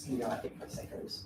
you know, I think Prosecco's.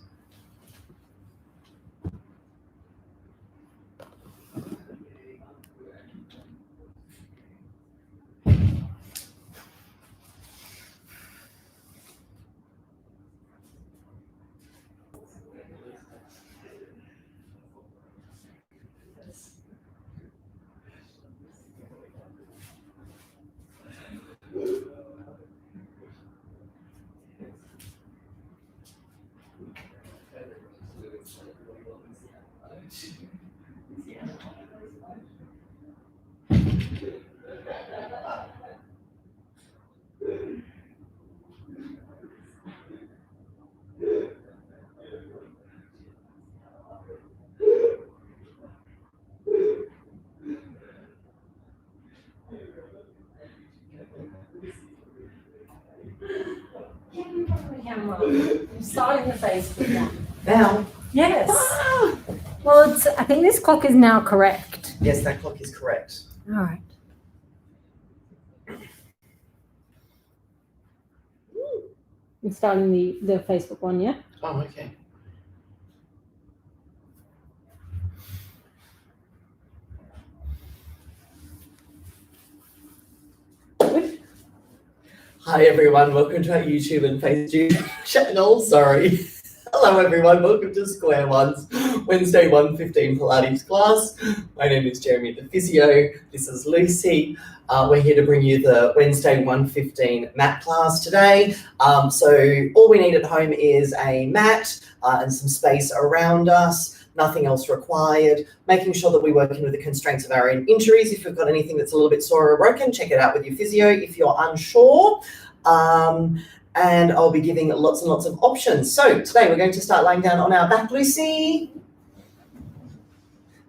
I'm starting the Facebook one. Now? Yes. Well, I think this clock is now correct. Yes, that clock is correct. All right. I'm starting the Facebook one, yeah? Oh, okay. Hi everyone, welcome to our YouTube and Facebook channel. Sorry. Hello everyone, welcome to Square One's Wednesday 1:15 Pilates class. My name is Jeremy the Physio. This is Lucy. We're here to bring you the Wednesday 1:15 mat class today. So all we need at home is a mat and some space around us. Nothing else required. Making sure that we work in with the constraints of our own injuries. If you've got anything that's a little bit sore or broken, check it out with your physio if you're unsure. And I'll be giving lots and lots of options. So today we're going to start lying down on our back, Lucy.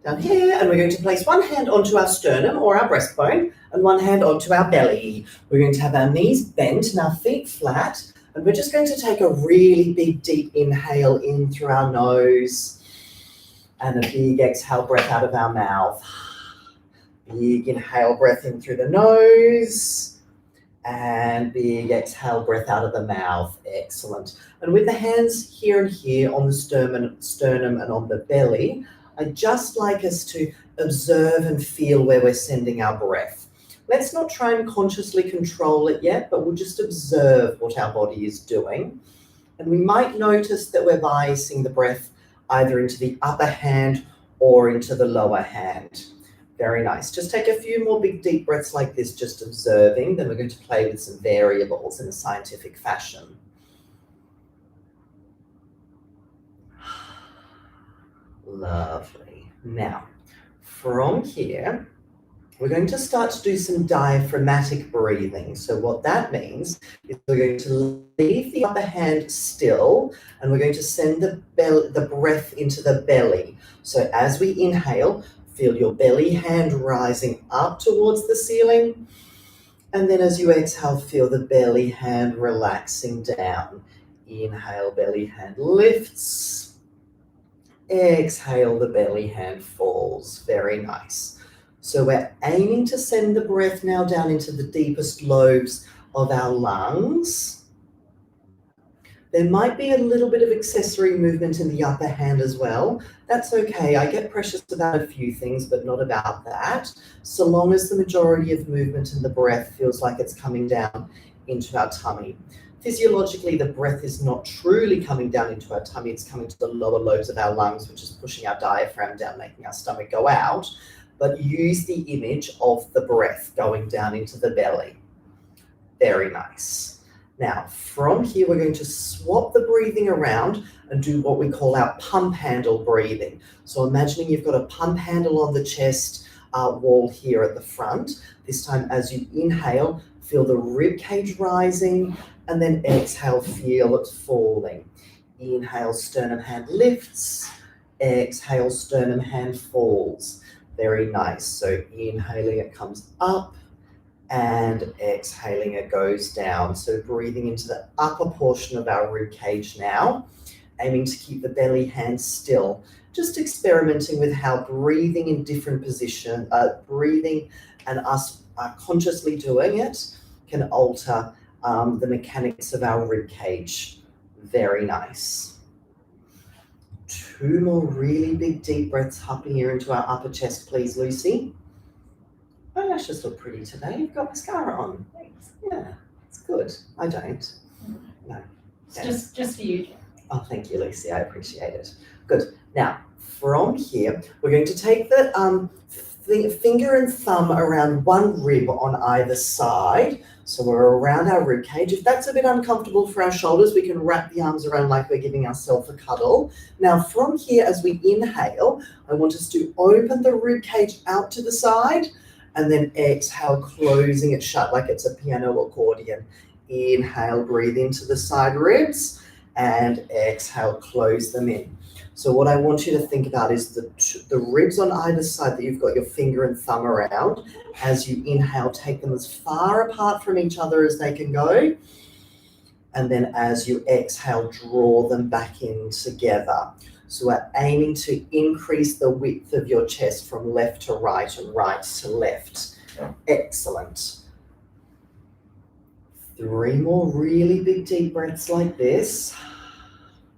Down here, and we're going to place one hand onto our sternum or our breastbone and one hand onto our belly. We're going to have our knees bent and our feet flat, and we're just going to take a really big, deep inhale in through our nose and a big exhale breath out of our mouth. Big inhale breath in through the nose and big exhale breath out of the mouth. Excellent. And with the hands here and here on the sternum and on the belly, I'd just like us to observe and feel where we're sending our breath. Let's not try and consciously control it yet, but we'll just observe what our body is doing. And we might notice that we're biasing the breath either into the upper hand or into the lower hand. Very nice. Just take a few more big deep breaths like this, just observing. Then we're going to play with some variables in a scientific fashion. Lovely. Now, from here, we're going to start to do some diaphragmatic breathing. So what that means is we're going to leave the upper hand still, and we're going to send the breath into the belly. So as we inhale, feel your belly hand rising up towards the ceiling. And then as you exhale, feel the belly hand relaxing down. Inhale, belly hand lifts. Exhale, the belly hand falls. Very nice. So we're aiming to send the breath now down into the deepest lobes of our lungs. There might be a little bit of accessory movement in the upper hand as well. That's okay. I get precious about a few things, but not about that. So long as the majority of movement in the breath feels like it's coming down into our tummy. Physiologically, the breath is not truly coming down into our tummy. It's coming to the lower lobes of our lungs, which is pushing our diaphragm down, making our stomach go out. But use the image of the breath going down into the belly. Very nice. Now, from here, we're going to swap the breathing around and do what we call our pump handle breathing. So imagining you've got a pump handle on the chest wall here at the front. This time, as you inhale, feel the rib cage rising, and then exhale, feel it falling. Inhale, sternum hand lifts. Exhale, sternum hand falls. Very nice. So inhaling, it comes up, and exhaling, it goes down. So breathing into the upper portion of our rib cage now, aiming to keep the belly hand still. Just experimenting with how breathing in different positions, breathing and us consciously doing it can alter the mechanics of our rib cage. Very nice. 2 more really big deep breaths up here into our upper chest, please, Lucy. My lashes look pretty today. You've got mascara on. Thanks. Yeah, it's good. I don't. No. It's just for you. Oh, thank you, Lucy. I appreciate it. Good. Now, from here, we're going to take the finger and thumb around one rib on either side. So we're around our rib cage. If that's a bit uncomfortable for our shoulders, we can wrap the arms around like we're giving ourselves a cuddle. Now, from here, as we inhale, I want us to open the rib cage out to the side and then exhale, closing it shut like it's a piano accordion. Inhale, breathe into the side ribs, and exhale, close them in. So what I want you to think about is the ribs on either side that you've got your finger and thumb around. As you inhale, take them as far apart from each other as they can go. And then as you exhale, draw them back in together. So we're aiming to increase the width of your chest from left to right and right to left. Excellent. 3 more really big deep breaths like this.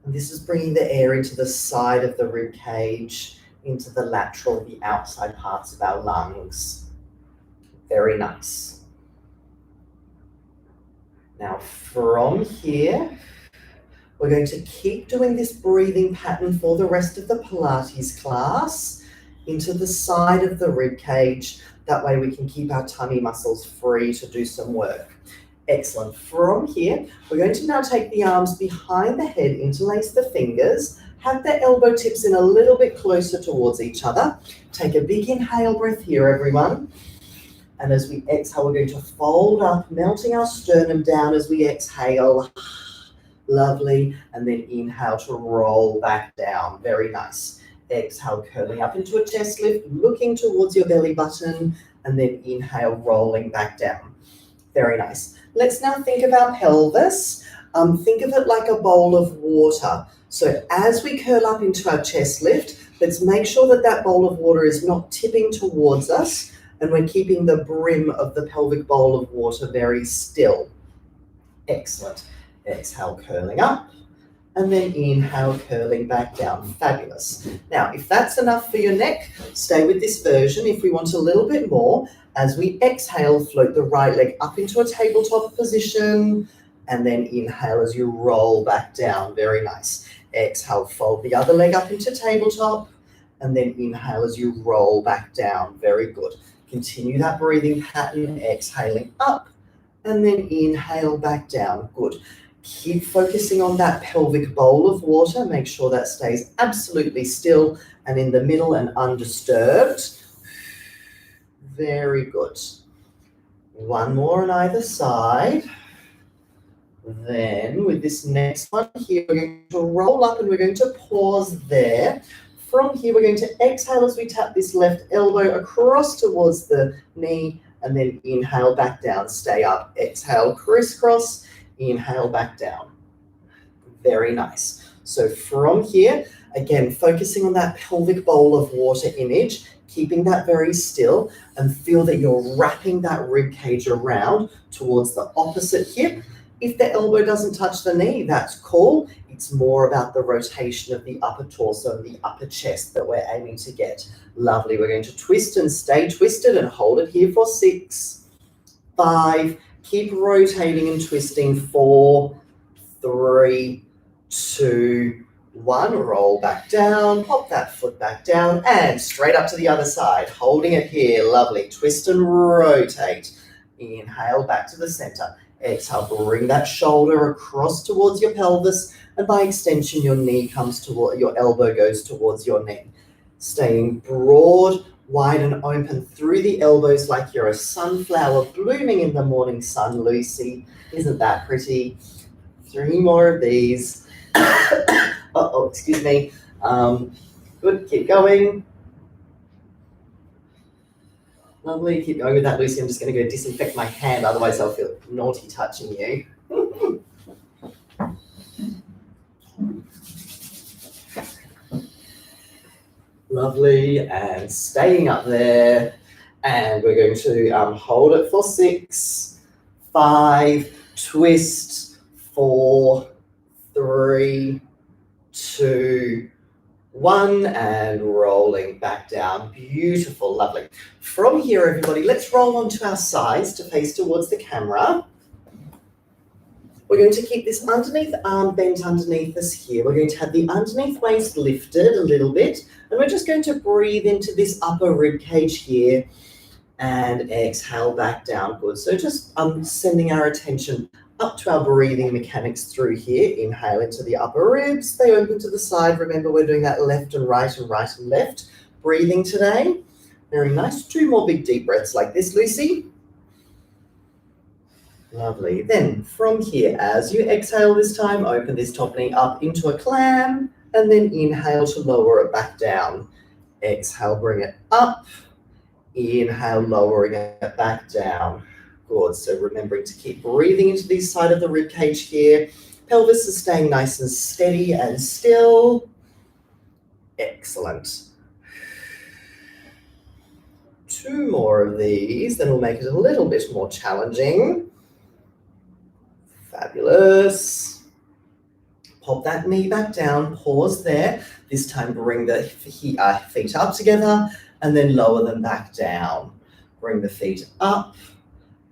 And this is bringing the air into the side of the rib cage, into the lateral, the outside parts of our lungs. Very nice. Now from here, we're going to keep doing this breathing pattern for the rest of the Pilates class into the side of the rib cage. That way we can keep our tummy muscles free to do some work. Excellent. From here, we're going to now take the arms behind the head, interlace the fingers, have the elbow tips in a little bit closer towards each other. Take a big inhale breath here, everyone. And as we exhale, we're going to fold up, melting our sternum down as we exhale. Lovely. And then inhale to roll back down. Very nice. Exhale, curling up into a chest lift, looking towards your belly button, and then inhale, rolling back down. Very nice. Let's now think of our pelvis. Think of it like a bowl of water. So as we curl up into our chest lift, let's make sure that that bowl of water is not tipping towards us, and we're keeping the brim of the pelvic bowl of water very still. Excellent. Exhale, curling up, and then inhale, curling back down. Fabulous. Now, if that's enough for your neck, stay with this version. If we want a little bit more, as we exhale, float the right leg up into a tabletop position, and then inhale as you roll back down. Very nice. Exhale, fold the other leg up into tabletop, and then inhale as you roll back down. Very good. Continue that breathing pattern, exhaling up, and then inhale back down. Good. Keep focusing on that pelvic bowl of water. Make sure that stays absolutely still and in the middle and undisturbed. Very good. 1 more on either side. Then with this next one here, we're going to roll up and we're going to pause there. From here, we're going to exhale as we tap this left elbow across towards the knee, and then inhale back down, stay up. Exhale, crisscross, inhale back down. Very nice. So from here, again, focusing on that pelvic bowl of water image, keeping that very still, and feel that you're wrapping that rib cage around towards the opposite hip. If the elbow doesn't touch the knee, that's cool. It's more about the rotation of the upper torso and the upper chest that we're aiming to get. Lovely. We're going to twist and stay twisted and hold it here for 6, 5. Keep rotating and twisting. 4, 3, 2, 1. Roll back down. Pop that foot back down and straight up to the other side. Holding it here. Lovely. Twist and rotate. Inhale back to the center. Exhale, bring that shoulder across towards your pelvis, and by extension, your knee comes toward, your elbow goes towards your knee. Staying broad, wide and open through the elbows like you're a sunflower blooming in the morning sun, Lucy. Isn't that pretty? 3 more of these. Uh-oh, excuse me. Good, keep going. Lovely, keep going with that, Lucy. I'm just going to go disinfect my hand, otherwise I'll feel naughty touching you. Lovely, and staying up there. And we're going to hold it for 6, 5, twist, 4, 3, 2, 1, and rolling back down. Beautiful, lovely. From here, everybody, let's roll onto our sides to face towards the camera. We're going to keep this underneath arm bent underneath us here. We're going to have the underneath waist lifted a little bit, and we're just going to breathe into this upper rib cage here and exhale back down. Good. So just sending our attention up to our breathing mechanics through here. Inhale into the upper ribs. They open to the side. Remember, we're doing that left and right and right and left breathing today. Very nice. 2 more big deep breaths like this, Lucy. Lovely. Then from here, as you exhale this time, open this top knee up into a clam, and then inhale to lower it back down. Exhale, bring it up. Inhale, lowering it back down. Good. So remembering to keep breathing into this side of the rib cage here. Pelvis is staying nice and steady and still. Excellent. 2 more of these, then we'll make it a little bit more challenging. Fabulous. Pop that knee back down, pause there. This time bring the feet up together and then lower them back down. Bring the feet up,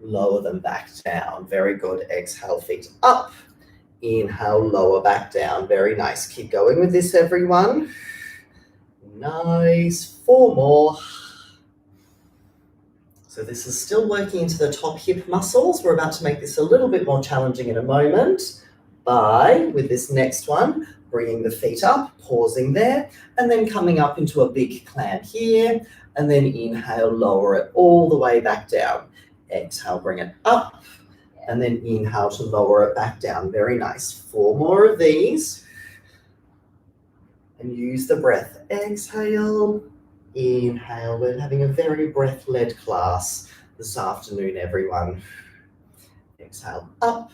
lower them back down. Very good. Exhale, feet up. Inhale, lower back down. Very nice. Keep going with this, everyone. Nice. 4 more. So this is still working into the top hip muscles. We're about to make this a little bit more challenging in a moment with this next one, bringing the feet up, pausing there, and then coming up into a big clam here, and then inhale, lower it all the way back down. Exhale, bring it up, and then inhale to lower it back down. Very nice. 4 more of these. And use the breath. Exhale. Inhale. We're having a very breath-led class this afternoon, everyone. Exhale up,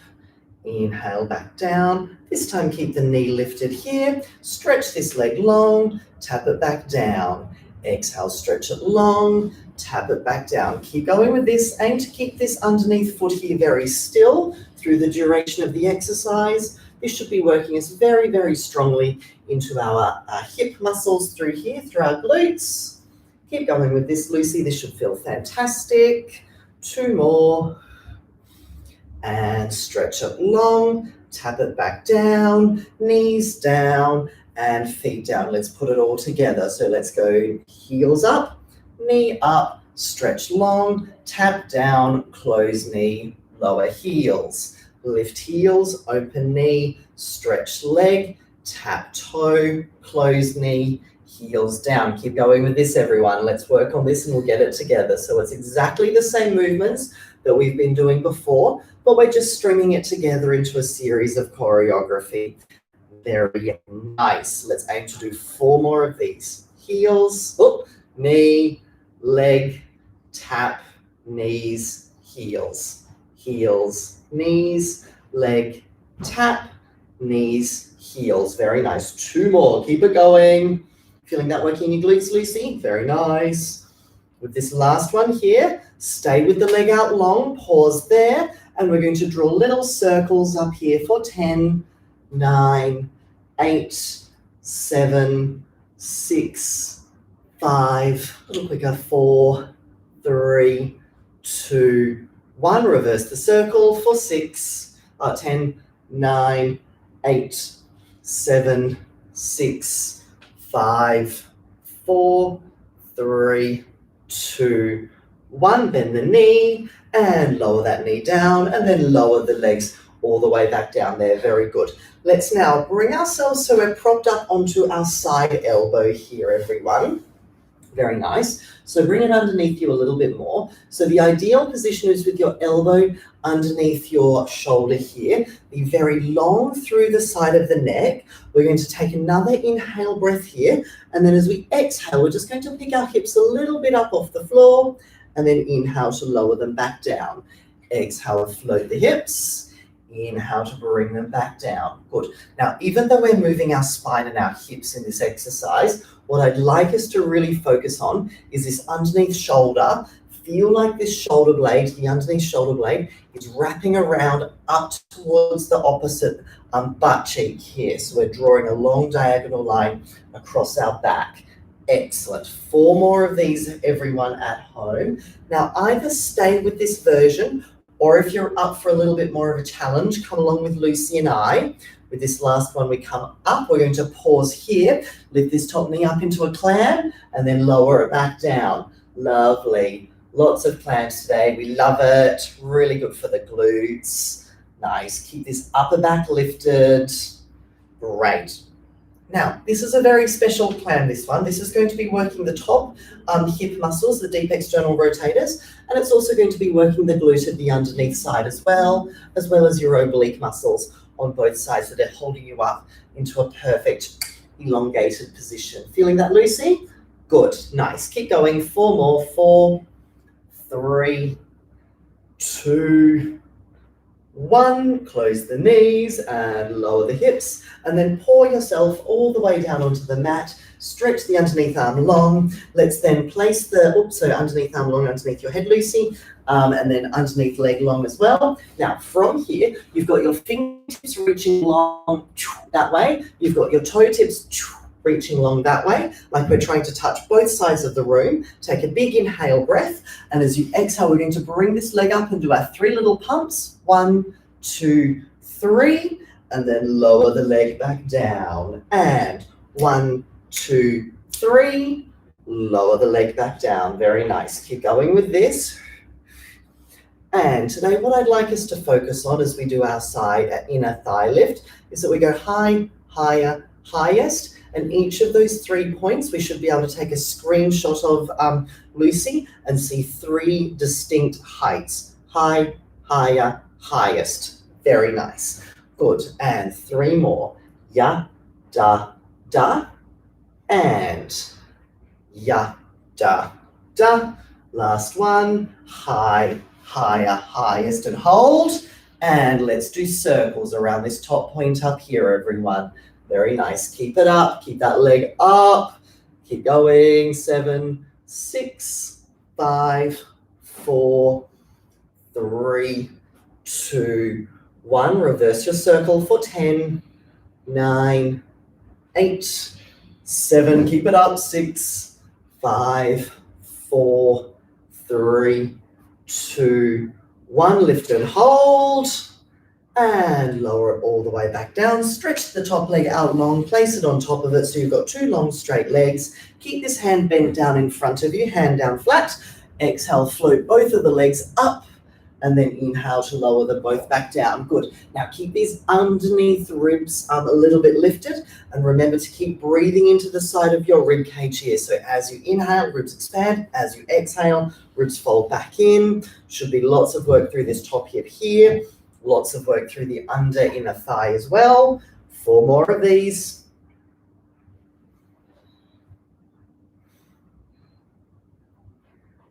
inhale back down. This time keep the knee lifted here. Stretch this leg long, tap it back down. Exhale, stretch it long, tap it back down. Keep going with this. Aim to keep this underneath foot here very still through the duration of the exercise. This should be working us very, very strongly into our hip muscles through here, through our glutes. Keep going with this, Lucy. This should feel fantastic. 2 more. And stretch it long. Tap it back down. Knees down and feet down. Let's put it all together. So let's go heels up, knee up, stretch long, tap down, close knee, lower heels. Lift heels, open knee, stretch leg, tap toe, close knee, heels down. Keep going with this, everyone. Let's work on this and we'll get it together. So it's exactly the same movements that we've been doing before, but we're just stringing it together into a series of choreography. Very nice. Let's aim to do 4 more of these. Heels, knee, leg, tap, knees, heels. Heels, knees, leg, tap, knees, heels. Very nice. 2 more. Keep it going. Feeling that working in your glutes, Lucy? Very nice. With this last one here, stay with the leg out long. Pause there. And we're going to draw little circles up here for 10, 9, 8, 7, 6, 5, a little quicker, 4, 3, 2, 1. Reverse the circle for 10, 9, 8, 7, 6, 5, 4, 3, 2, 1. Bend the knee and lower that knee down and then lower the legs all the way back down there. Very good. Let's now bring ourselves so we're propped up onto our side elbow here, everyone. Very nice. So bring it underneath you a little bit more. So the ideal position is with your elbow underneath your shoulder here. Be very long through the side of the neck. We're going to take another inhale breath here. And then as we exhale, we're just going to pick our hips a little bit up off the floor and then inhale to lower them back down. Exhale, float the hips. Inhale to bring them back down. Good. Now, even though we're moving our spine and our hips in this exercise, what I'd like us to really focus on is this underneath shoulder feel like this shoulder blade, the underneath shoulder blade, is wrapping around up towards the opposite butt cheek here. So we're drawing a long diagonal line across our back. Excellent. 4 more of these, everyone at home. Now, either stay with this version, or if you're up for a little bit more of a challenge, come along with Lucy and I. With this last one, we come up. We're going to pause here, lift this top knee up into a clam, and then lower it back down. Lovely. Lots of clams today. We love it. Really good for the glutes. Nice. Keep this upper back lifted. Great. Now, this is a very special clam, this one. This is going to be working the top hip muscles, the deep external rotators, and it's also going to be working the glute at the underneath side as well as your oblique muscles on both sides that are holding you up into a perfect elongated position. Feeling that, Lucy? Good, nice. Keep going. 4 more. 4, 3, 2, 1. Close the knees and lower the hips, and then pour yourself all the way down onto the mat. Stretch the underneath arm long. Let's then place the, so underneath arm long underneath your head, Lucy, and then underneath leg long as well. Now, from here, you've got your fingertips reaching long that way. You've got your toe tips reaching long that way, like we're trying to touch both sides of the room. Take a big inhale breath, and as you exhale, we're going to bring this leg up and do our 3 little pumps. 1, 2, 3, and then lower the leg back down. And 1, 2, 3, lower the leg back down. Very nice. Keep going with this. And today what I'd like us to focus on as we do our side inner thigh lift is that we go high, higher, highest, and each of those 3 points we should be able to take a screenshot of Lucy and see 3 distinct heights. High, higher, highest. Very nice. Good. And 3 more. Ya, da, da, and ya, da, da. Last one. High, higher, highest, and hold. And let's do circles around this top point up here, everyone. Very nice. Keep it up. Keep that leg up. Keep going. 7, 6, 5, 4, 3, 2, 1. Reverse your circle for 10, 9, 8, 7. Keep it up. 6, 5, 4, 3, 2, 1. Lift and hold. And lower it all the way back down. Stretch the top leg out long. Place it on top of it so you've got 2 long straight legs. Keep this hand bent down in front of you, hand down flat. Exhale, float both of the legs up, and then inhale to lower them both back down. Good. Now keep these underneath ribs a little bit lifted, and remember to keep breathing into the side of your rib cage here. So as you inhale, ribs expand. As you exhale, ribs fold back in. Should be lots of work through this top hip here. Lots of work through the under inner thigh as well. 4 more of these.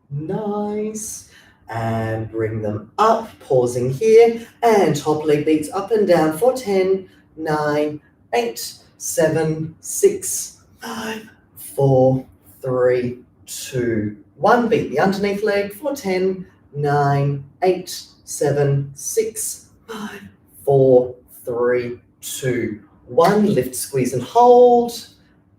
Nice. And bring them up, pausing here. And top leg beats up and down for 10, 9, 8, 7, 6, 5, 4, 3, 2, 1. Beat the underneath leg for 10, 9, 8, 7, 6, 5, 4, 3, 2, 1. Lift, squeeze, and hold.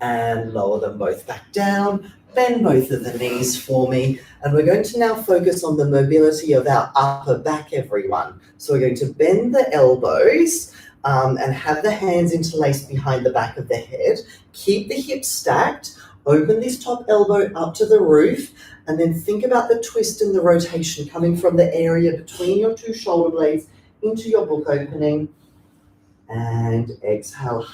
And lower them both back down. Bend both of the knees for me. And we're going to now focus on the mobility of our upper back, everyone. So we're going to bend the elbows and have the hands interlaced behind the back of the head. Keep the hips stacked. Open this top elbow up to the roof. And then think about the twist and the rotation coming from the area between your 2 shoulder blades into your book opening. And exhale,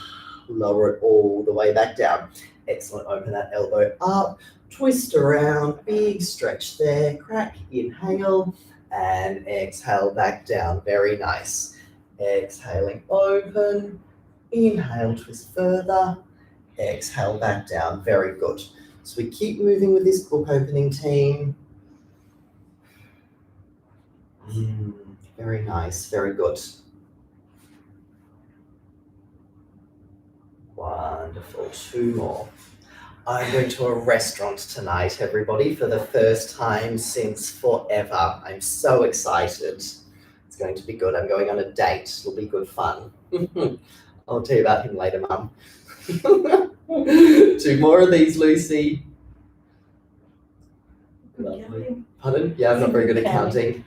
lower it all the way back down. Excellent. Open that elbow up, twist around, big stretch there, crack, inhale, and exhale back down. Very nice. Exhaling, open, inhale, twist further, exhale back down. Very good. So we keep moving with this book opening team. Very nice, very good. Wonderful. 2 more. I'm going to a restaurant tonight, everybody, for the first time since forever. I'm so excited. It's going to be good. I'm going on a date. It'll be good fun. I'll tell you about him later, Mum. 2 more of these, Lucy. Lovely. Pardon? Yeah, I'm not very good at counting.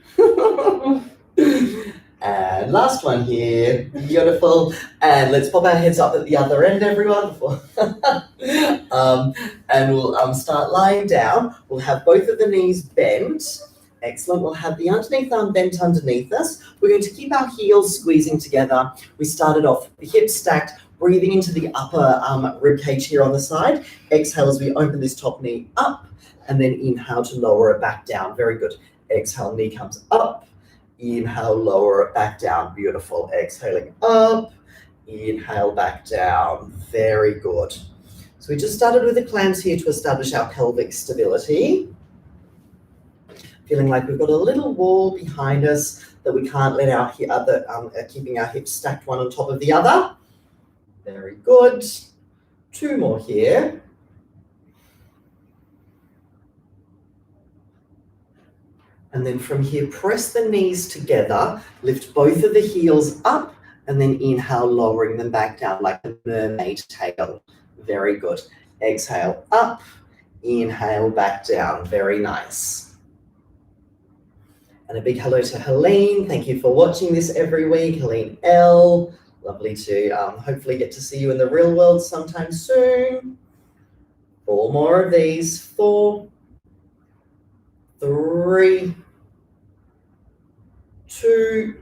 And last one here, beautiful. And let's pop our heads up at the other end, everyone. And we'll start lying down. We'll have both of the knees bent. Excellent. We'll have the underneath arm bent underneath us. We're going to keep our heels squeezing together. We started off the hips stacked, breathing into the upper rib cage here on the side. Exhale as we open this top knee up, and then inhale to lower it back down. Very good. Exhale, knee comes up. Inhale, lower it back down. Beautiful. Exhaling up. Inhale, back down. Very good. So we just started with the clams here to establish our pelvic stability. Feeling like we've got a little wall behind us that we can't let our keeping our hips stacked one on top of the other. Very good. 2 more here. And then from here, press the knees together, lift both of the heels up, and then inhale, lowering them back down like a mermaid tail. Very good. Exhale up, inhale back down. Very nice. And a big hello to Helene. Thank you for watching this every week. Helene L. Lovely to hopefully get to see you in the real world sometime soon. 4 more of these. 4, 3, 2,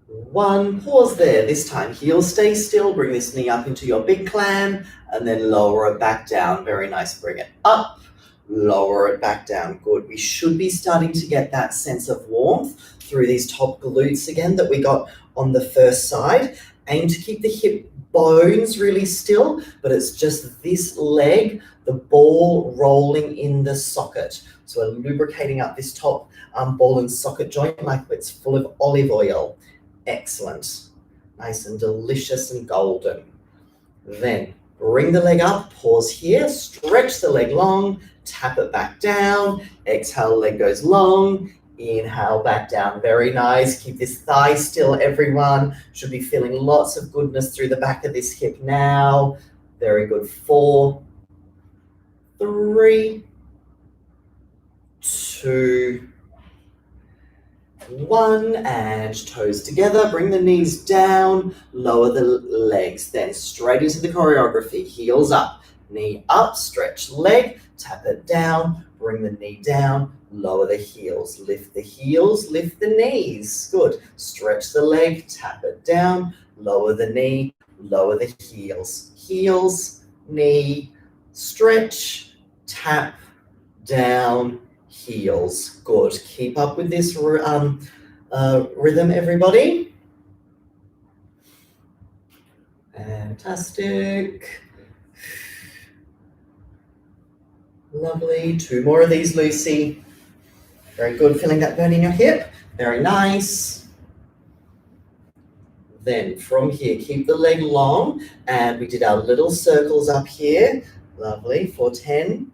1. Pause there. This time, heels stay still. Bring this knee up into your big clam and then lower it back down. Very nice. Bring it up, lower it back down. Good. We should be starting to get that sense of warmth through these top glutes again that we got on the first side. Aim to keep the hip bones really still, but it's just this leg, the ball rolling in the socket. So we're lubricating up this top ball and socket joint like it's full of olive oil. Excellent. Nice and delicious and golden. Then bring the leg up, pause here, stretch the leg long, tap it back down. Exhale, leg goes long. Inhale, back down. Very nice. Keep this thigh still, everyone. Should be feeling lots of goodness through the back of this hip now. Very good. 4, 3, 2, 1. And toes together. Bring the knees down. Lower the legs. Then straight into the choreography. Heels up. Knee up. Stretch leg. Tap it down. Bring the knee down. Lower the heels, lift the heels, lift the knees. Good. Stretch the leg, tap it down, lower the knee, lower the heels. Heels, knee, stretch, tap, down, heels. Good. Keep up with this rhythm, everybody. Fantastic. Lovely. 2 more of these, Lucy. Very good. Feeling that burn in your hip. Very nice. Then from here, keep the leg long. And we did our little circles up here. Lovely. 4, 10,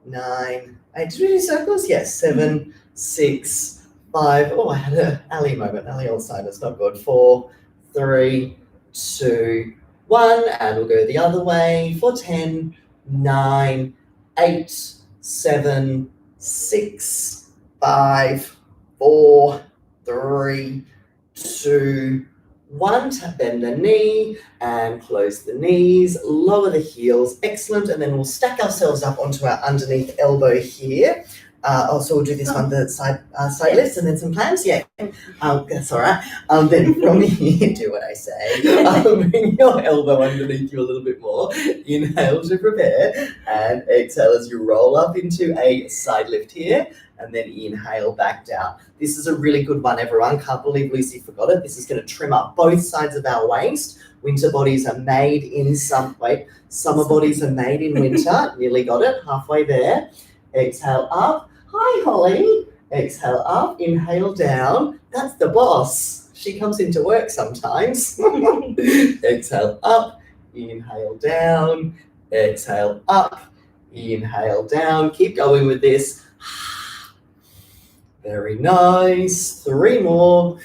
9, 8. Did we do circles? Yes. 7, 6, 5. Oh, I had an Ali moment. Ali Alzheimer's. Not good. 4, 3, 2, 1. And we'll go the other way. 4, 10, 9, 8, 7, 6, 5, 4, 3, 2, 1. Bend the knee and close the knees. Lower the heels. Excellent. And then we'll stack ourselves up onto our underneath elbow here. Also, we'll do this one, the side lifts and then some planks. Yeah, that's all right. Then from here, do what I say. Bring your elbow underneath you a little bit more. Inhale to prepare and exhale as you roll up into a side lift here. And then inhale back down. This is a really good one, everyone. Can't believe Lucy forgot it. This is going to trim up both sides of our waist. Winter bodies are made in summer bodies are made in winter. Nearly got it, halfway there. Exhale up. Hi, Holly. Exhale up. Inhale down. That's the boss. She comes into work sometimes. Exhale up. Inhale down. exhale up, inhale down. Keep going with this. Very nice. 3 more.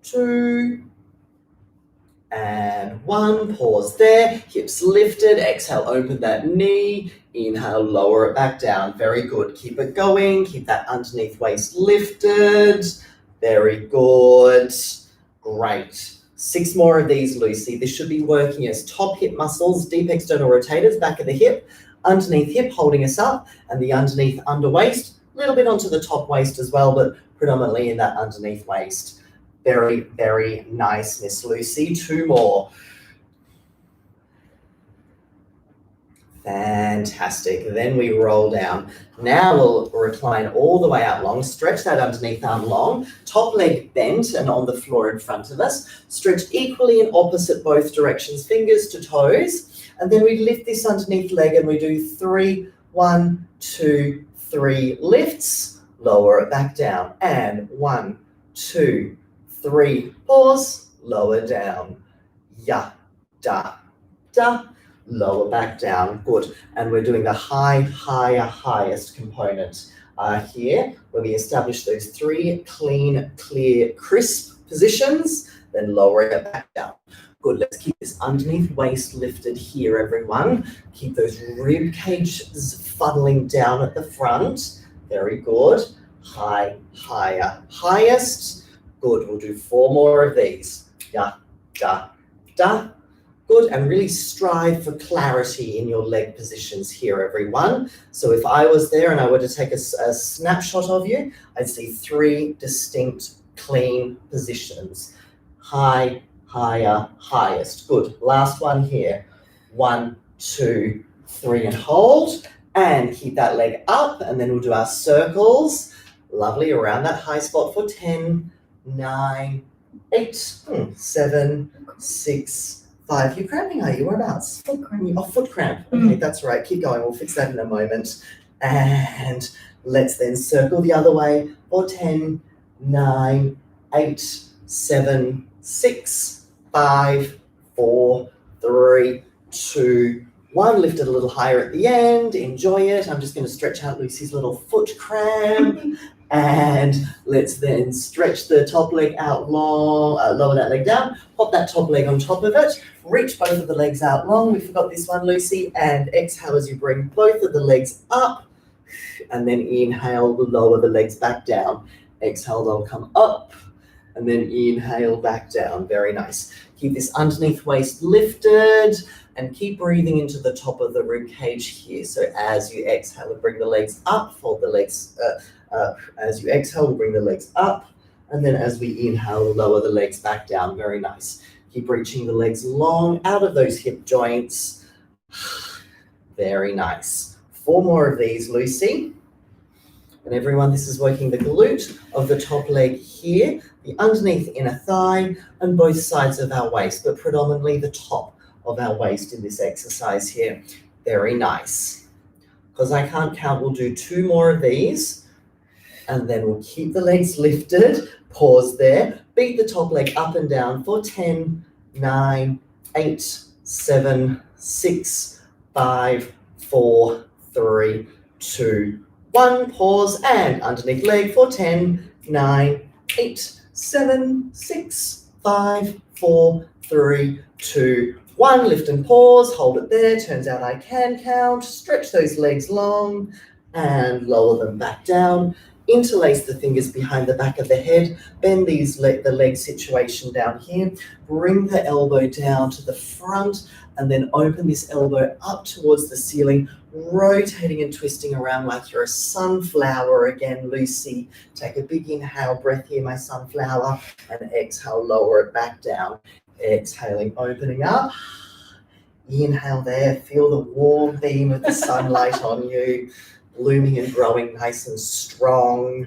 2 and 1. Pause there. Hips lifted. Exhale, open that knee. Inhale, lower it back down. Very good. Keep it going. Keep that underneath waist lifted. Very good. Great. 6 more of these, Lucy. This should be working as top hip muscles, deep external rotators, back of the hip, underneath hip holding us up, and the underneath under waist, a little bit onto the top waist as well, but predominantly in that underneath waist. Very, very nice, Miss Lucy. 2 more. Fantastic. Then we roll down. Now we'll recline all the way out long. Stretch that underneath arm long. Top leg bent and on the floor in front of us. Stretch equally in opposite both directions, fingers to toes. And then we lift this underneath leg and we do 3, 1, 2, 3 lifts. Lower it back down. And 1, 2, 3. Pause. Lower down. Ya, da, da. Lower back down. Good. And we're doing the high, higher, highest component here, where we establish those 3 clean, clear, crisp positions, then lower it back down. Good. Let's keep this underneath waist lifted here, everyone. Keep those rib cages funneling down at the front. Very good. High, higher, highest. Good. We'll do 4 more of these. Da, da, da. Good, and really strive for clarity in your leg positions here, everyone. So if I was there and I were to take a snapshot of you, I'd see 3 distinct, clean positions. High, higher, highest. Good. Last one here. 1, 2, 3, and hold. And keep that leg up, and then we'll do our circles. Lovely, around that high spot for 10, 9, 8, 7, 6, 5. You're cramping, are you? Whereabouts? Foot cramp. Oh, foot cramp. Okay, that's right. Keep going. We'll fix that in a moment. And let's then circle the other way for 10, 9, 8, 7, 6, 5, 4, 3, 2, 1. Lift it a little higher at the end. Enjoy it. I'm just going to stretch out Lucy's little foot cramp. And let's then stretch the top leg out long, lower that leg down, pop that top leg on top of it, reach both of the legs out long. We forgot this one, Lucy. And exhale as you bring both of the legs up. And then inhale, lower the legs back down. Exhale, they'll come up. And then inhale, back down. Very nice. Keep this underneath waist lifted. And keep breathing into the top of the rib cage here. So as you exhale and bring the legs up, fold the legs as you exhale, we'll bring the legs up. And then as we inhale, lower the legs back down. Very nice. Keep reaching the legs long out of those hip joints. Very nice. 4 more of these, Lucy. And everyone, this is working the glute of the top leg here, the underneath inner thigh, and both sides of our waist, but predominantly the top of our waist in this exercise here. Very nice. Because I can't count, we'll do 2 more of these. And then we'll keep the legs lifted. Pause there. Beat the top leg up and down for 10, 9, 8, 7, 6, 5, 4, 3, 2, 1. Pause and underneath leg for 10, 9, 8, 7, 6, 5, 4, 3, 2, 1. Lift and pause. Hold it there. Turns out I can count. Stretch those legs long and lower them back down. Interlace the fingers behind the back of the head, bend the leg situation down here, bring the elbow down to the front, and then open this elbow up towards the ceiling, rotating and twisting around like you're a sunflower again, Lucy. Take a big inhale, breath here, my sunflower, and exhale, lower it back down. Exhaling, opening up. Inhale there, feel the warm beam of the sunlight on you. Blooming and growing nice and strong.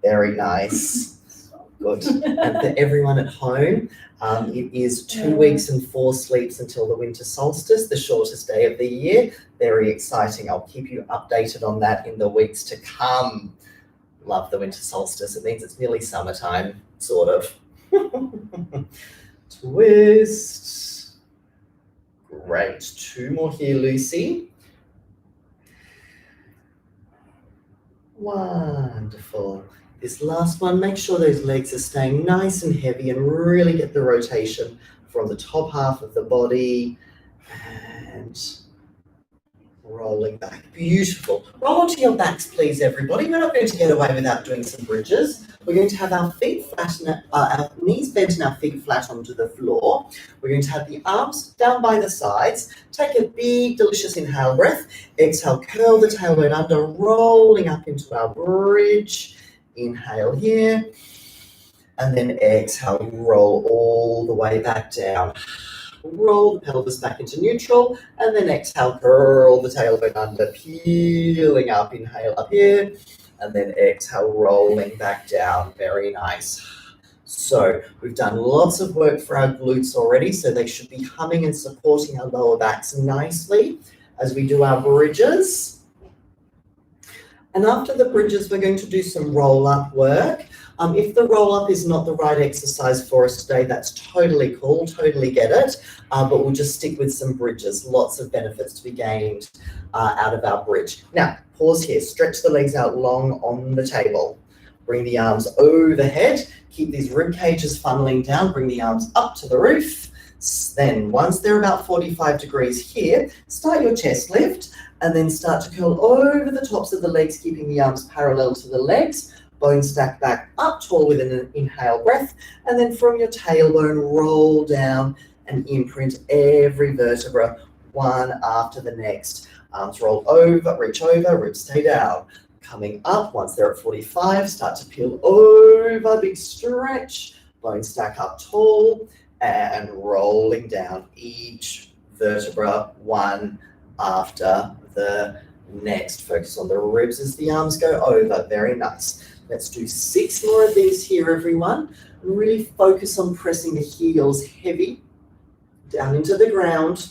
Very nice. Good. And for everyone at home, it is 2 weeks and 4 sleeps until the winter solstice, the shortest day of the year. Very exciting. I'll keep you updated on that in the weeks to come. Love the winter solstice. It means it's nearly summertime, sort of. Twist. Great. 2 more here, Lucy. Wonderful. This last one, make sure those legs are staying nice and heavy and really get the rotation from the top half of the body and rolling back. Beautiful. Roll onto your backs, please, everybody. We're not going to get away without doing some bridges. We're going to have our feet flat, our knees bent and our feet flat onto the floor. We're going to have the arms down by the sides. Take a big, delicious inhale breath. Exhale, curl the tailbone under, rolling up into our bridge. Inhale here. And then exhale, roll all the way back down. Roll the pelvis back into neutral, and then exhale, curl the tailbone under, peeling up, inhale up here, and then exhale, rolling back down. Very nice. So we've done lots of work for our glutes already, so they should be humming and supporting our lower backs nicely as we do our bridges. And after the bridges, we're going to do some roll-up work. If the roll-up is not the right exercise for us today, that's totally cool, totally get it, but we'll just stick with some bridges. Lots of benefits to be gained out of our bridge. Now, pause here, stretch the legs out long on the table. Bring the arms overhead, keep these rib cages funneling down, bring the arms up to the roof. Then once they're about 45 degrees here, start your chest lift and then start to curl over the tops of the legs, keeping the arms parallel to the legs. Bones stack back up tall with an inhale breath, and then from your tailbone, roll down and imprint every vertebra, one after the next. Arms roll over, reach over, ribs stay down. Coming up, once they're at 45, start to peel over, big stretch, bones stack up tall, and rolling down each vertebra, one after the next. Focus on the ribs as the arms go over, very nice. Let's do 6 more of these here, everyone. Really focus on pressing the heels heavy down into the ground.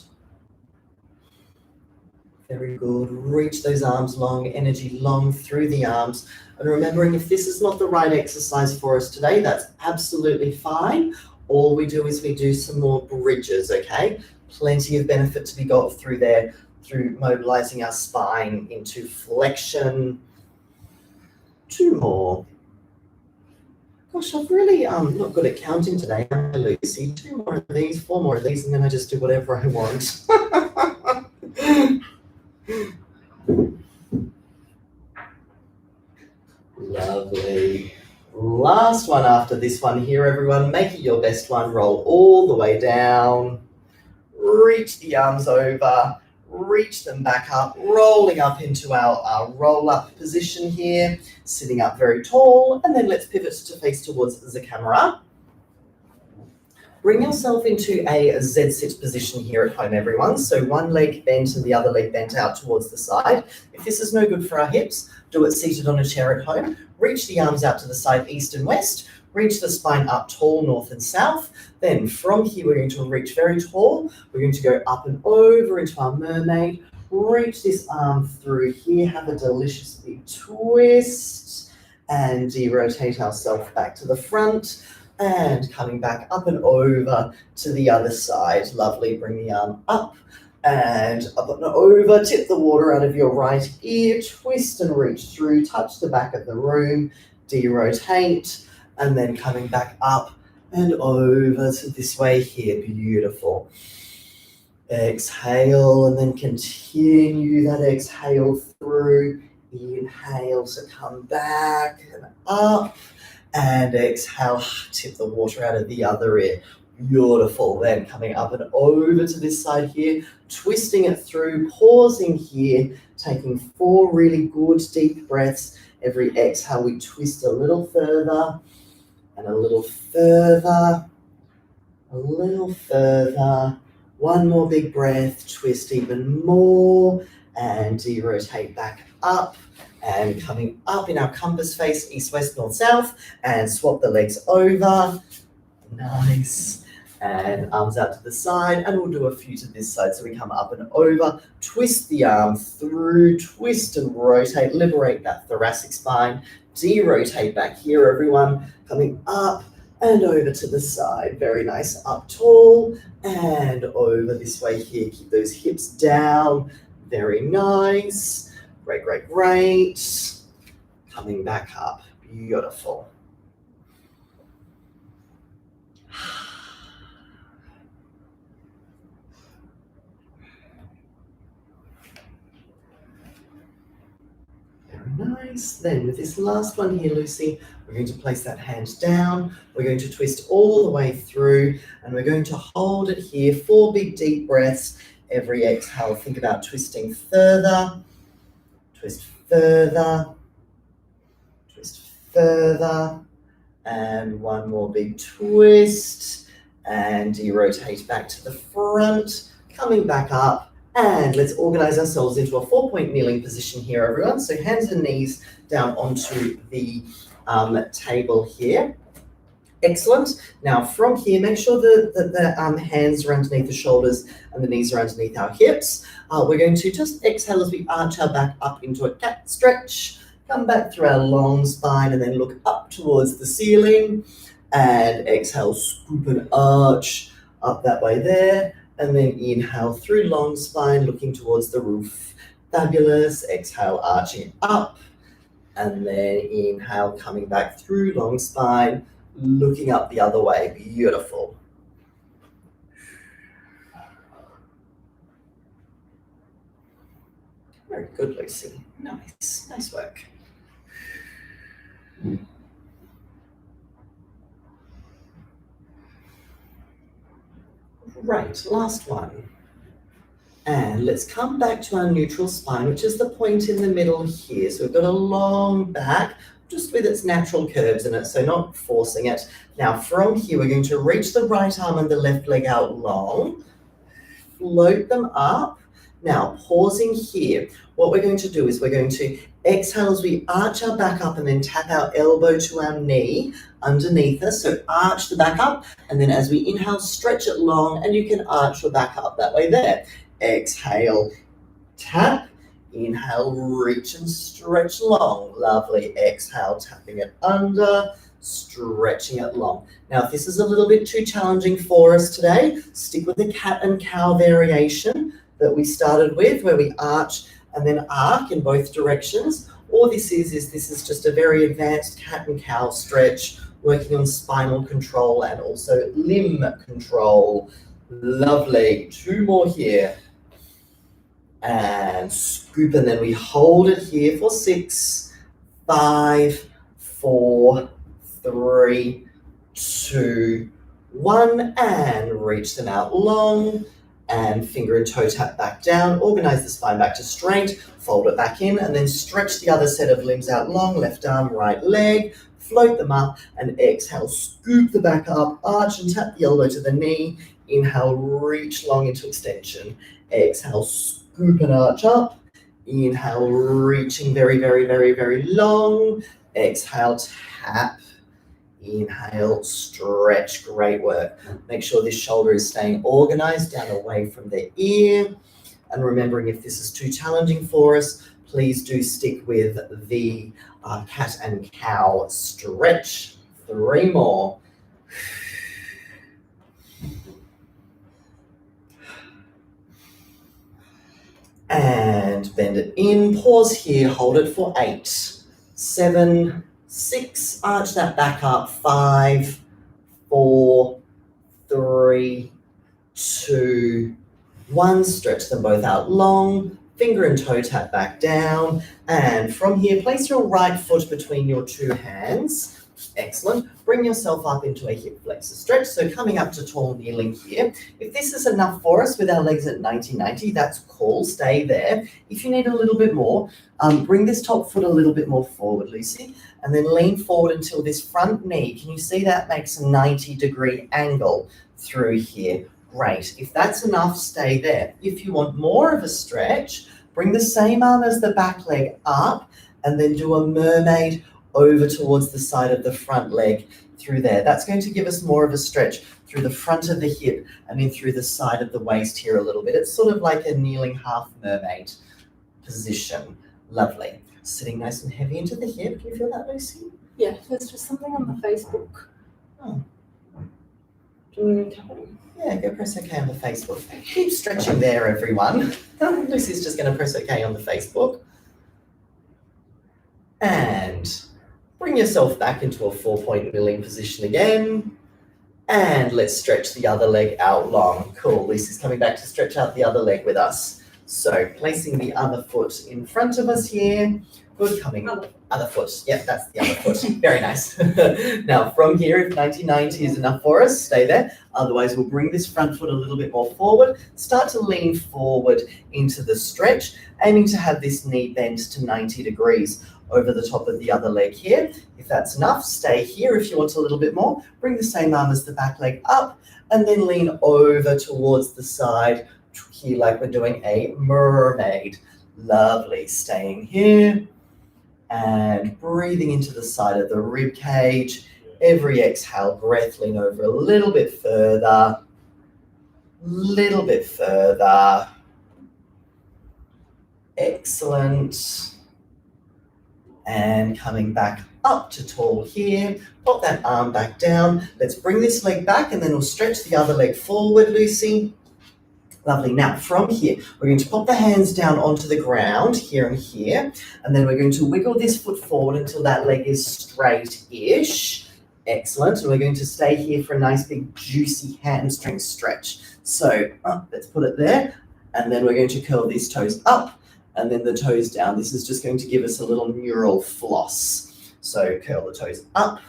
Very good. Reach those arms long, energy long through the arms. And remembering, if this is not the right exercise for us today, that's absolutely fine. All we do is we do some more bridges, okay? Plenty of benefit to be got through there, through mobilizing our spine into flexion. 2 more. Gosh, I've really not good at counting today, am I, Lucy? 2 more of these, 4 more of these, and then I just do whatever I want. Lovely. Last one after this one here, everyone. Make it your best one. Roll all the way down. Reach the arms over. Reach them back up, rolling up into our roll-up position here, sitting up very tall, and then let's pivot to face towards the camera. Bring yourself into a Z-sit position here at home, everyone. So one leg bent and the other leg bent out towards the side. If this is no good for our hips, do it seated on a chair at home. Reach the arms out to the side, east and west. Reach the spine up tall, north and south. Then from here, we're going to reach very tall. We're going to go up and over into our mermaid. Reach this arm through here. Have a delicious big twist. And de-rotate ourselves back to the front. And coming back up and over to the other side. Lovely. Bring the arm up and up and over. Tip the water out of your right ear. Twist and reach through. Touch the back of the room. De-rotate. And then coming back up and over to this way here. Beautiful. Exhale and then continue that exhale through. Inhale to come back and up. And exhale, tip the water out of the other ear. Beautiful. Then coming up and over to this side here, twisting it through, pausing here, taking 4 really good deep breaths. Every exhale, we twist a little further and a little further, a little further. 1 more big breath, twist even more, and de-rotate back up. And coming up in our compass face, east, west, north, south, and swap the legs over. Nice. And arms out to the side, and we'll do a few to this side. So we come up and over, twist the arm through, twist and rotate, liberate that thoracic spine, de-rotate back here, everyone. Coming up and over to the side. Very nice. Up tall and over this way here. Keep those hips down. Very nice. Great, great, great. Coming back up. Beautiful. Very nice. Then with this last one here, Lucy, we're going to place that hand down. We're going to twist all the way through and we're going to hold it here. 4 big deep breaths. Every exhale, think about twisting further. Twist further. Twist further. And one more big twist. And you rotate back to the front. Coming back up. And let's organize ourselves into a 4-point kneeling position here, everyone. So hands and knees down onto the table here. Excellent. Now from here, make sure that the hands are underneath the shoulders and the knees are underneath our hips. We're going to just exhale as we arch our back up into a cat stretch. Come back through our long spine and then look up towards the ceiling. And exhale, scoop and arch up that way there. And then inhale through long spine, looking towards the roof. Fabulous. Exhale, arching up. And then inhale, coming back through long spine, looking up the other way. Beautiful. Very good, Lucy. Nice. Nice work. Right, last one. And let's come back to our neutral spine, which is the point in the middle here. So we've got a long back, just with its natural curves in it, so not forcing it. Now from here, we're going to reach the right arm and the left leg out long, float them up. Now pausing here, what we're going to do is we're going to exhale as we arch our back up and then tap our elbow to our knee underneath us. So arch the back up, and then as we inhale, stretch it long, and you can arch your back up that way there. Exhale, tap. Inhale, reach and stretch long. Lovely. Exhale, tapping it under, stretching it long. Now, if this is a little bit too challenging for us today, stick with the cat and cow variation that we started with, where we arch and then arc in both directions. All this is just a very advanced cat and cow stretch, working on spinal control and also limb control. Lovely. 2 more here. And scoop, and then we hold it here for 6, 5, 4, 3, 2, 1, and reach them out long, and finger and toe tap back down. Organize the spine back to straight, fold it back in, and then stretch the other set of limbs out long, left arm, right leg, float them up, and exhale, scoop the back up, arch and tap the elbow to the knee. Inhale, reach long into extension. Exhale, scoop and arch up. Inhale, reaching very, very, very, very long. Exhale, tap. Inhale, stretch. Great work. Make sure this shoulder is staying organized down away from the ear. And remembering, if this is too challenging for us, please do stick with the cat and cow stretch. 3 more. And bend it in, pause here, hold it for 8, 7, 6, arch that back up, 5, 4, 3, 2, 1, stretch them both out long, finger and toe tap back down, and from here, place your right foot between your 2 hands. Excellent. Bring yourself up into a hip flexor stretch. So coming up to tall kneeling here. If this is enough for us with our legs at 90-90, that's cool. Stay there. If you need a little bit more, bring this top foot a little bit more forward, Lucy, and then lean forward until this front knee, can you see that makes a 90-degree angle through here? Great. If that's enough, stay there. If you want more of a stretch, bring the same arm as the back leg up and then do a mermaid over towards the side of the front leg through there. That's going to give us more of a stretch through the front of the hip and then through the side of the waist here a little bit. It's sort of like a kneeling half mermaid position. Lovely. Sitting nice and heavy into the hip. Can you feel that, Lucy? Yeah, there's just something on the Facebook Oh. Yeah, go press OK on the Facebook. Keep stretching there, everyone. Lucy's just going to press OK on the Facebook. And bring yourself back into a 4-point kneeling position again. And let's stretch the other leg out long. Cool, Lucy's coming back to stretch out the other leg with us. So placing the other foot in front of us here. Good, coming other foot. Yep, that's the other foot. Very nice. Now from here, if 90-90 is enough for us, stay there. Otherwise, we'll bring this front foot a little bit more forward. Start to lean forward into the stretch, aiming to have this knee bent to 90 degrees over the top of the other leg here. If that's enough, stay here. If you want a little bit more, bring the same arm as the back leg up and then lean over towards the side here like we're doing a mermaid. Lovely. Staying here and breathing into the side of the rib cage. Every exhale, breath, lean over a little bit further. Little bit further. Excellent. And coming back up to tall here. Pop that arm back down. Let's bring this leg back and then we'll stretch the other leg forward, Lucy. Lovely. Now from here, we're going to pop the hands down onto the ground here and here. And then we're going to wiggle this foot forward until that leg is straight-ish. Excellent. And we're going to stay here for a nice big juicy hamstring stretch. So let's put it there. And then we're going to curl these toes up and then the toes down. This is just going to give us a little neural floss. So curl the toes up,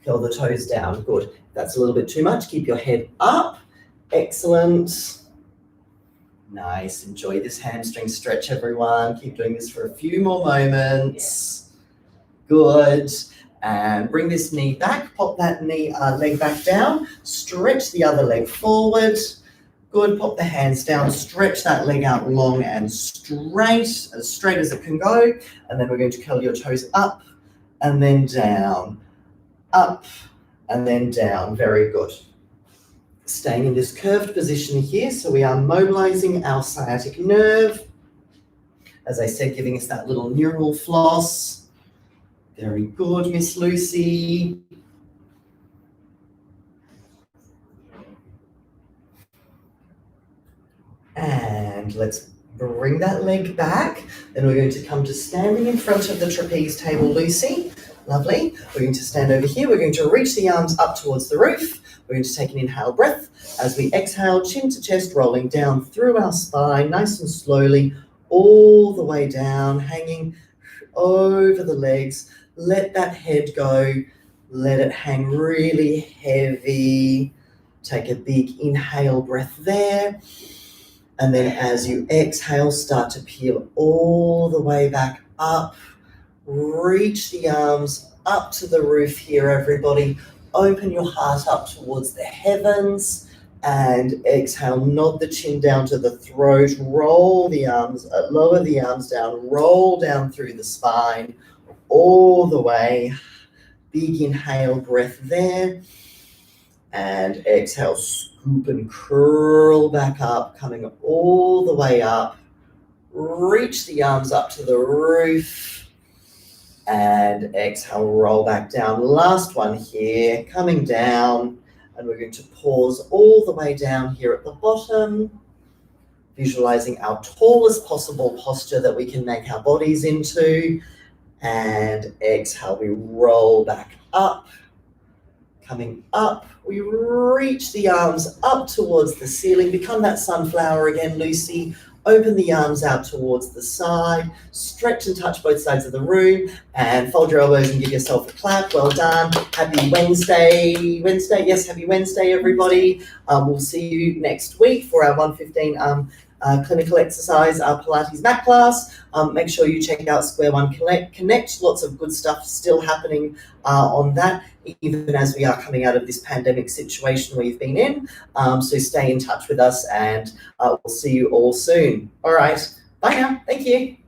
curl the toes down. Good. If that's a little bit too much, keep your head up. Excellent. Nice. Enjoy this hamstring stretch, everyone. Keep doing this for a few more moments. Good. And bring this knee back. Pop that leg back down. Stretch the other leg forward. Good. Pop the hands down. Stretch that leg out long and straight as it can go. And then we're going to curl your toes up and then down. Up and then down. Very good. Staying in this curved position here, so we are mobilizing our sciatic nerve. As I said, giving us that little neural floss. Very good, Miss Lucy. And let's bring that leg back. Then we're going to come to standing in front of the trapeze table, Lucy. Lovely. We're going to stand over here. We're going to reach the arms up towards the roof. We're going to take an inhale breath. As we exhale, chin to chest, rolling down through our spine, nice and slowly, all the way down, hanging over the legs. Let that head go. Let it hang really heavy. Take a big inhale breath there. And then as you exhale, start to peel all the way back up. Reach the arms up to the roof here, everybody. Open your heart up towards the heavens and exhale, nod the chin down to the throat, roll the arms, lower the arms down, roll down through the spine, all the way. Big inhale breath there. And exhale, scoop and curl back up, coming all the way up. Reach the arms up to the roof. And exhale, roll back down. Last one here, coming down. And we're going to pause all the way down here at the bottom. Visualizing our tallest possible posture that we can make our bodies into. And exhale, we roll back up. Coming up, we reach the arms up towards the ceiling. Become that sunflower again, Lucy. Open the arms out towards the side. Stretch and touch both sides of the room. And fold your elbows and give yourself a clap. Well done. Happy Wednesday. Yes, happy Wednesday, everybody. We'll see you next week for our 1:15 clinical exercise, our Pilates mat class. Make sure you check out Square One Connect. Lots of good stuff still happening on that, even as we are coming out of this pandemic situation we've been in. So stay in touch with us and we'll see you all soon. All right. Bye now. Thank you.